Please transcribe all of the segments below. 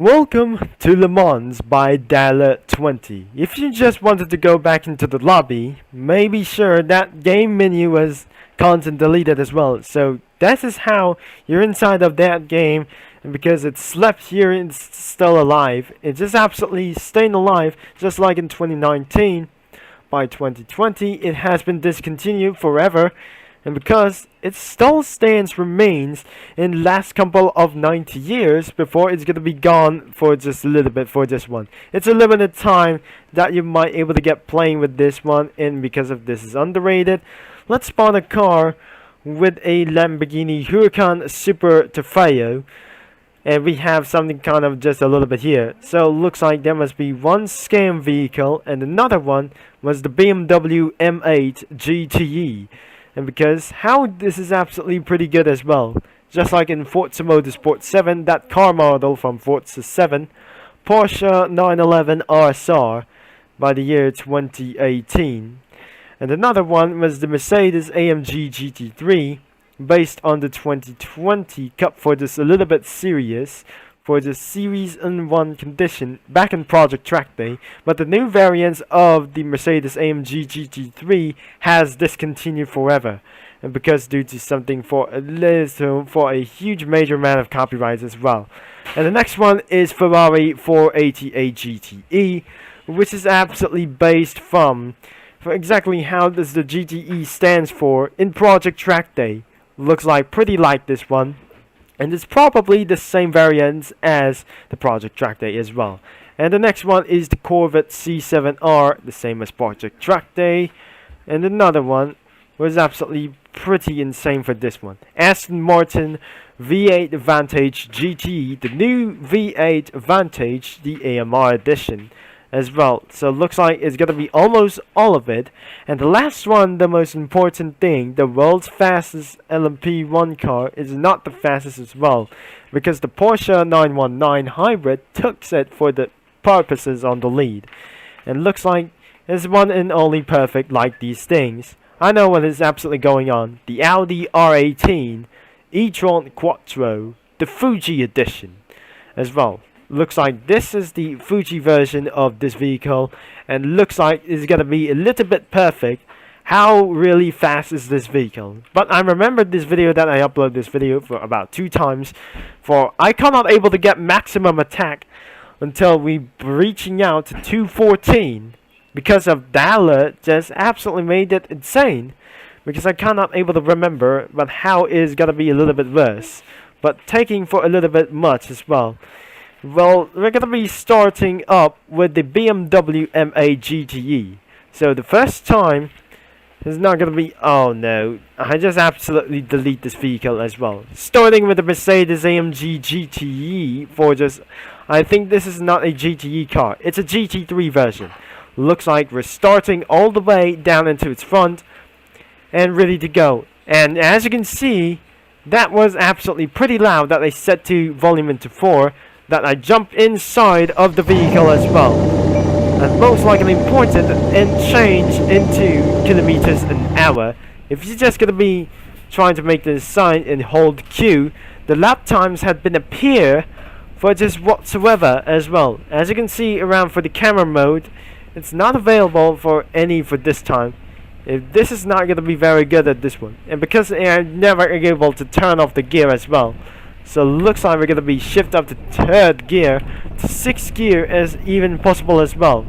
Welcome to Le Mans by xdaaler20. If you just wanted to go back into the lobby, maybe sure that game menu was content deleted as well. So that is how you're inside of that game, and because it's slept here and it's still alive, it's just absolutely staying alive, just like in 2019. By 2020, it has been discontinued forever. And because it still remains in last couple of 90 years before it's gonna be gone for just a little bit for this one. It's a limited time that you might able to get playing with this one, and because of this is underrated, let's spawn a car with a Lamborghini Huracan Super Trofeo. And we have something kind of just a little bit here. So looks like there must be one scam vehicle and another one was the BMW M8 GTE. And because how this is absolutely pretty good as well. Just like in Forza Motorsport 7, that car model from Forza 7, Porsche 911 RSR by the year 2018. And another one was the Mercedes AMG GT3, based on the 2020 Cup for this a little bit serious, for the Series N1 condition back in Project Track Day, but the new variants of the Mercedes AMG GT3 has discontinued forever, and because due to something for a huge major amount of copyrights as well. And the next one is Ferrari 488 GTE, which is absolutely based for exactly how does the GTE stands for in Project Track Day. Looks like pretty like this one. And it's probably the same variant as the Project Track Day as well. And the next one is the Corvette C7R, the same as Project Track Day. And another one was absolutely pretty insane for this one. Aston Martin V8 Vantage GT, the new V8 Vantage, the AMR edition as well. So it looks like it's gonna be almost all of it. And the last one, the most important thing, the world's fastest LMP1 car is not the fastest as well, because the Porsche 919 hybrid took it for the purposes on the lead. And looks like it's one and only perfect like these things. I know what is absolutely going on. The Audi R18 e-tron Quattro, the Fuji edition as well. Looks like this is the Fuji version of this vehicle, and looks like it's gonna be a little bit perfect. How really fast is this vehicle? But I remember this video that I uploaded this video for about 2 times, for I cannot able to get maximum attack until we reaching out to 214, because of xdaaler just absolutely made it insane, because I cannot able to remember, but how is gonna be a little bit worse, but taking for a little bit much as well. Well, we're gonna be starting up with the BMW M8 GTE. So the first time is not gonna be, oh no, I just absolutely delete this vehicle as well. Starting with the Mercedes AMG GTE for just, I think this is not a GTE car, it's a GT3 version. Looks like we're starting all the way down into its front and ready to go. And as you can see, that was absolutely pretty loud that I set to volume into 4. That I jump inside of the vehicle as well, and most likely important, and change into kilometers an hour. If you're just gonna be trying to make this sign and hold Q, the lap times have been appear for just whatsoever as well. As you can see around for the camera mode, it's not available for any for this time. If this is not gonna be very good at this one, and because I'm never able to turn off the gear as well. So looks like we're gonna be shift up to 3rd gear to 6th gear as even possible as well.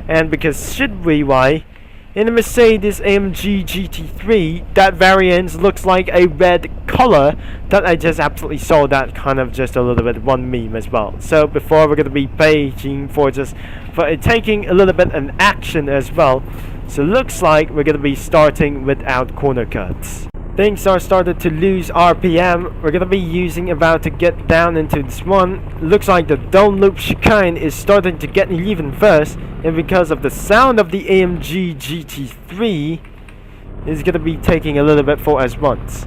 And because should we why in the Mercedes AMG GT3 that variant looks like a red color that I just absolutely saw that kind of just a little bit one meme as well. So before we're gonna be paging for taking a little bit an action as well. So looks like we're gonna be starting without corner cuts. Things are started to lose RPM. We're gonna be using about to get down into this one. Looks like the dome loop chicane is starting to get even first, and because of the sound of the AMG GT3 is gonna be taking a little bit for as once.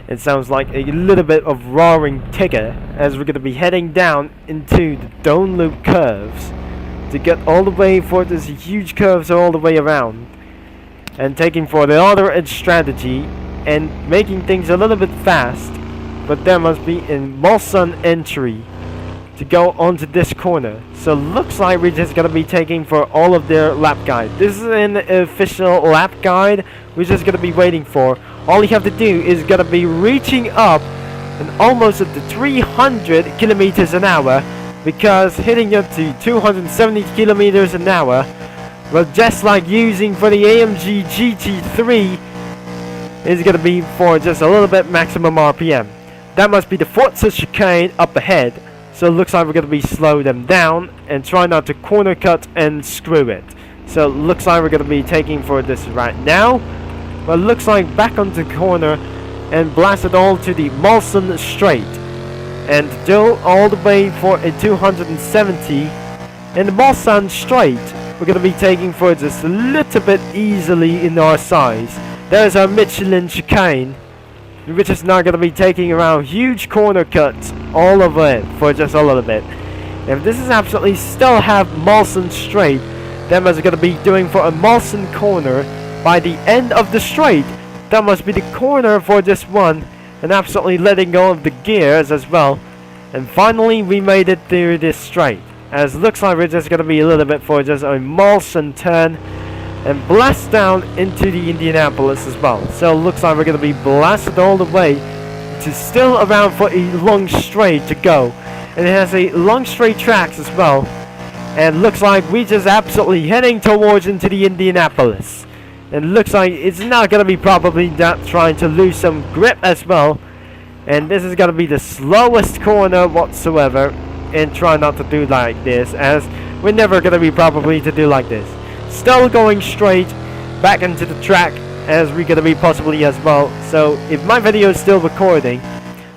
It sounds like a little bit of roaring ticker as we're gonna be heading down into the dome loop curves to get all the way for this huge curves all the way around, and taking for the other edge strategy and making things a little bit fast, but there must be a Mulsanne entry to go onto this corner. So looks like we're just gonna be taking for all of their lap guide. This is an official lap guide we're just gonna be waiting for. All you have to do is gonna be reaching up and almost at the 300 kilometers an hour, because hitting up to 270 kilometers an hour, well, just like using for the AMG GT3, is gonna be for just a little bit maximum RPM. That must be the Forza chicane up ahead. So it looks like we're going to be slow them down and try not to corner cut and screw it. So it looks like we're going to be taking for this right now. But it looks like back onto the corner and blast it all to the Mulsanne straight. And go all the way for a 270. In the Mulsanne straight, we're going to be taking for just a little bit easily in our size. There's our Michelin chicane, which is now going to be taking around huge corner cuts all over it for just a little bit. If this is absolutely still have Mulsanne straight, then what's going to be doing for a Mulsanne corner by the end of the straight. That must be the corner for this one, and absolutely letting go of the gears as well. And finally we made it through this straight. As looks like we're just going to be a little bit for just a Mulsanne turn and blast down into the Indianapolis as well. So it looks like we're going to be blasted all the way to still around for a long straight to go. And it has a long straight tracks as well. And looks like we just absolutely heading towards into the Indianapolis. And looks like it's not going to be probably not trying to lose some grip as well. And this is going to be the slowest corner whatsoever. And try not to do like this, as we're never going to be probably to do like this. Still going straight back into the track as we're going to be possibly as well. So if my video is still recording,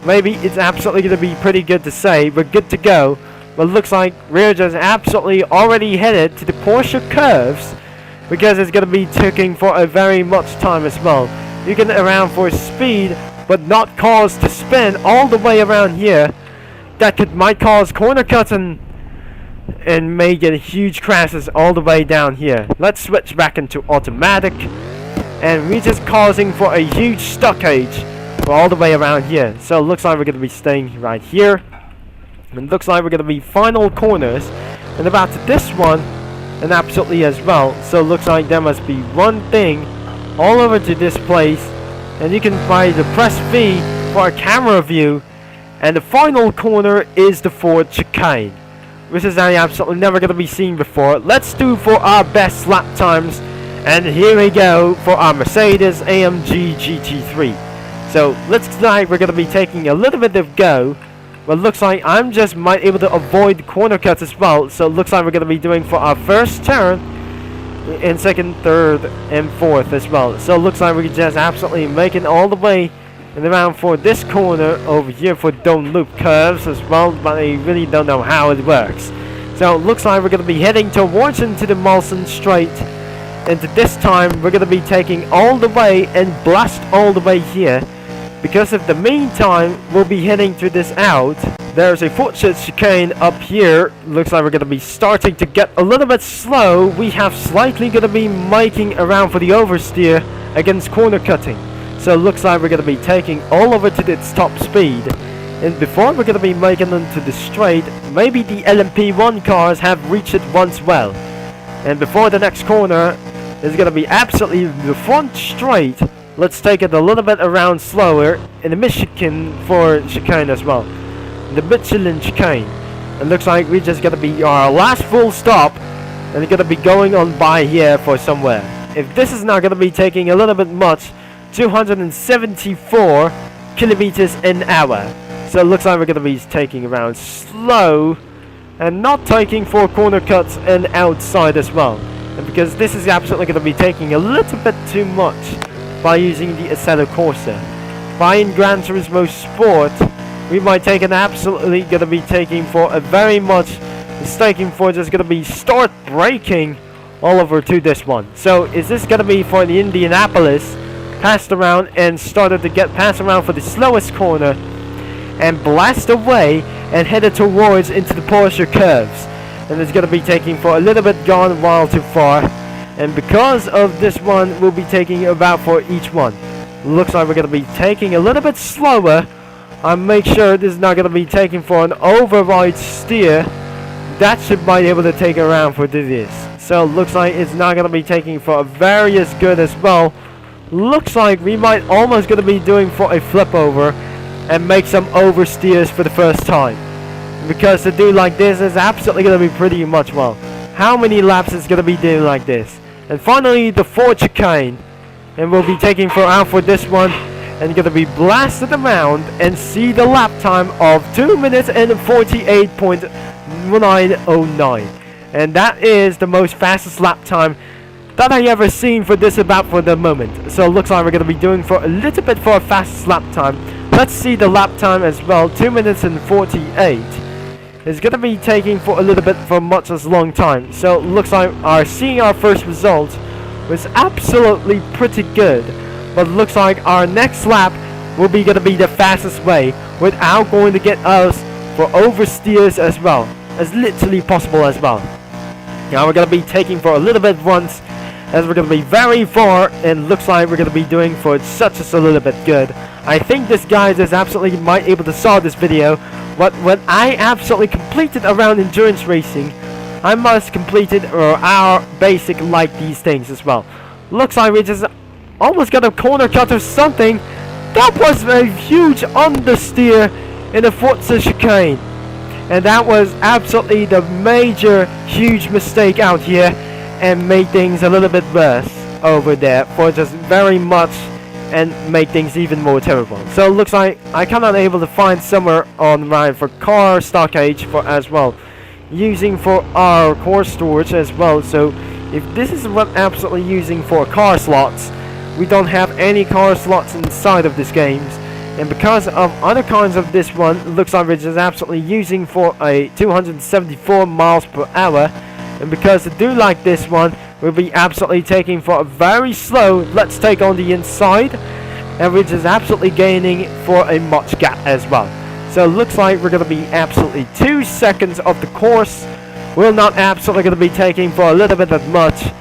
maybe it's absolutely going to be pretty good to say we're good to go. But looks like we're just absolutely already headed to the Porsche curves, because it's going to be taking for a very much time as well. You can around for speed but not cause to spin all the way around here. That might cause corner cuts and may get huge crashes all the way down here. Let's switch back into automatic, and we're just causing for a huge stockage for all the way around here. So it looks like we're going to be staying right here, and it looks like we're going to be final corners and about to this one and absolutely as well. So it looks like there must be one thing all over to this place, and you can try to press V for a camera view. And the final corner is the Ford chicane, which is absolutely never going to be seen before. Let's do for our best lap times, and here we go for our Mercedes AMG GT3. So looks like we're going to be taking a little bit of go, but looks like I'm just might able to avoid corner cuts as well. So it looks like we're going to be doing for our first turn and second, third, and fourth as well. So it looks like we're just absolutely making all the way and around for this corner over here for don't loop curves as well, but I really don't know how it works. So it looks like we're going to be heading towards into the Mulsanne straight, and this time we're going to be taking all the way and blast all the way here, because in the meantime we'll be heading to this out. There's a Forza chicane up here. Looks like we're going to be starting to get a little bit slow. We have slightly going to be making around for the oversteer against corner cutting. So it looks like we're going to be taking all over to its top speed. And before we're going to be making into the straight, maybe the LMP1 cars have reached it once well. And before the next corner is going to be absolutely the front straight, let's take it a little bit around slower in the Michigan for chicane as well. The Michelin chicane. It looks like we're just going to be our last full stop, and we're going to be going on by here for somewhere. If this is not going to be taking a little bit much, 274 kilometers an hour. So it looks like we're going to be taking around slow and not taking for corner cuts and outside as well. And because this is absolutely going to be taking a little bit too much by using the Assetto Corsa. By in Gran Turismo Sport, we might take an absolutely going to be taking for a very much mistaking for just going to be start braking all over to this one. So is this going to be for the Indianapolis? Passed around and started to get passed around for the slowest corner and blast away and headed towards into the Porsche curves, and it's going to be taking for a little bit gone a while too far, and because of this one we'll be taking about for each one. Looks like we're going to be taking a little bit slower and make sure this is not going to be taken for an override steer. That should be able to take around for this. So looks like it's not going to be taking for a various good as well. Looks like we might almost going to be doing for a flip over and make some oversteers for the first time. Because to do like this is absolutely going to be pretty much, well, how many laps is going to be doing like this. And finally the Ford chicane, and we'll be taking out for this one and going to be blasted around and see the lap time of 2 minutes and 48.909, and that is the most fastest lap time that I ever seen for this about for the moment. So it looks like we're going to be doing for a little bit for a fastest lap time. Let's see the lap time as well. 2 minutes and 48. It's going to be taking for a little bit for much as long time. So it looks like seeing our first result was absolutely pretty good. But it looks like our next lap will be going to be the fastest way without going to get us for oversteers as well as literally possible as well. Now we're going to be taking for a little bit once, as we're going to be very far, and looks like we're going to be doing for such as a little bit good. I think this guys is absolutely might able to saw this video, but when I absolutely completed around endurance racing, I must complete it or our basic like these things as well. Looks like we just almost got a corner cut or something. That was a huge understeer in the Forza chicane, and that was absolutely the major huge mistake out here and made things a little bit worse over there for just very much and make things even more terrible. So it looks like I cannot able to find somewhere online for car stockage for as well, using for our core storage as well. So if this is what absolutely using for car slots, we don't have any car slots inside of this games, and because of other kinds of this one, it looks like we're just absolutely using for a 274 miles per hour, and because to do like this one, we'll be absolutely taking for a very slow, let's take on the inside, and we're just absolutely gaining for a much gap as well. So it looks like we're going to be absolutely 2 seconds of the course. We're not absolutely going to be taking for a little bit as much,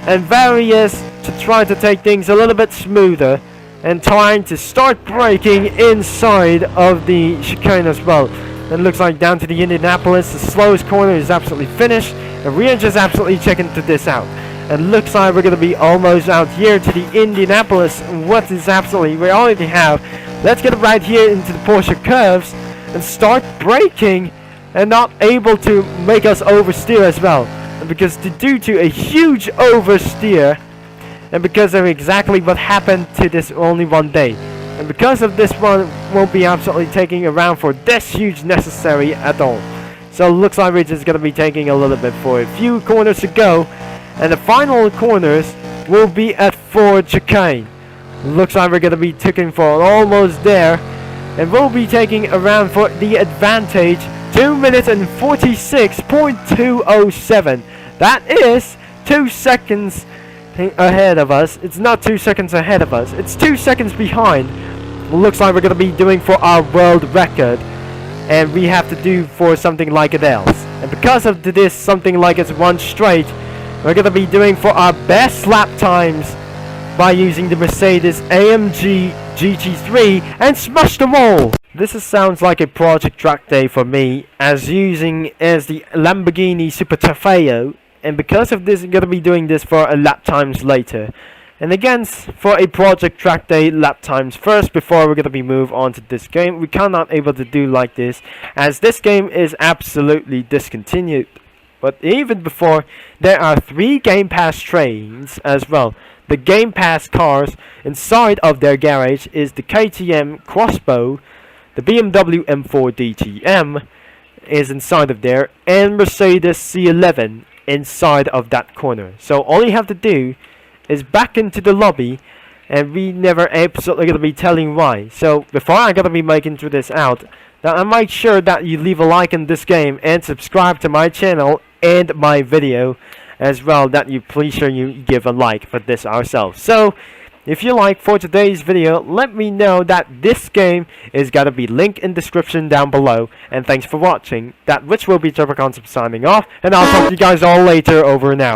and various to try to take things a little bit smoother and trying to start braking inside of the chicane as well. And it looks like down to the Indianapolis, the slowest corner is absolutely finished, and we are just absolutely checking to this out. And looks like we're going to be almost out here to the Indianapolis. What is absolutely we already have. Let's get right here into the Porsche curves and start braking, and not able to make us oversteer as well. And because due to a huge oversteer, and because of exactly what happened to this only one day, and because of this one won't be absolutely taking around for this huge necessary at all. So it looks like we're just going to be taking a little bit for a few corners to go, and the final corners will be at Ford chicane. Looks like we're going to be taking for almost there, and we'll be taking around for the advantage 2 minutes and 46.207. That is 2 seconds ahead of us. It's not 2 seconds ahead of us, it's 2 seconds behind. Looks like we're going to be doing for our world record, and we have to do for something like it else. And because of this something like it's one straight, we're going to be doing for our best lap times by using the Mercedes AMG GT3 and smash them all. Sounds like a project track day for me, as using as the Lamborghini Super Trofeo. And because of this, I'm going to be doing this for a lap times later. And again, for a project track day, lap times first before we're going to be move on to this game. We cannot able to do like this, as this game is absolutely discontinued. But even before, there are 3 Game Pass trains as well. The Game Pass cars inside of their garage is the KTM Crossbow, the BMW M4 DTM is inside of there, and Mercedes C11 inside of that corner. So all you have to do is back into the lobby, and we never absolutely going to be telling why. So before I'm going to be making through this out, now I make sure that you leave a like in this game and subscribe to my channel and my video as well, that you please sure you give a like for this ourselves. So if you like for today's video, let me know that this game is going to be linked in description down below. And thanks for watching. That which will be Turbo Concept signing off, and I'll talk to you guys all later. Over and out.